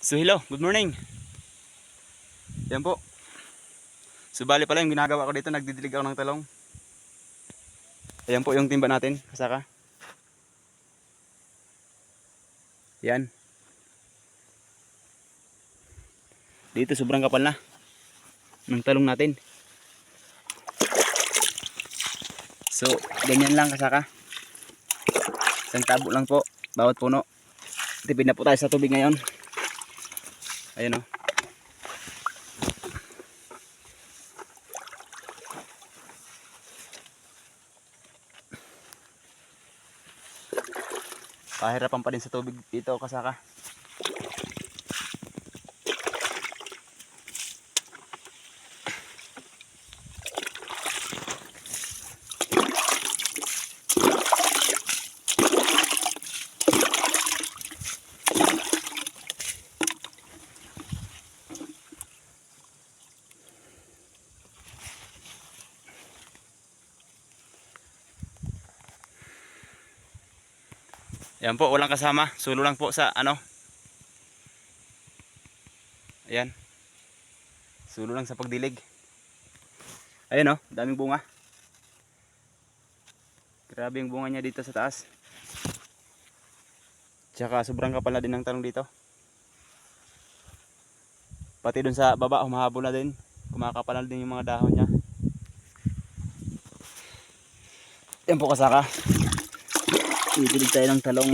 So hello, good morning. Yan po. So bali pala yung ginagawa ko dito, nagdidilig ako ng talong. Ayan po yung timba natin, kasaka. Yan. Dito sobrang kapal na ng talong natin. So ganyan lang kasaka. Isang tabo lang po, bawat puno. Tipid na po tayo sa tubig ngayon. Ayan o. Pahirapan pa din sa tubig dito kasaka. Ayan po, walang kasama. Sulo lang po sa ano. Ayan. Sulo lang sa pagdilig. Ayan o, daming bunga. Grabe yung bunga niya dito sa taas. Tsaka sobrang kapal na din ng talong dito. Pati dun sa baba, humahabol na din. Kumakapal na din yung mga dahon niya. Ayan po kasaka. Didilig tayo ng talong.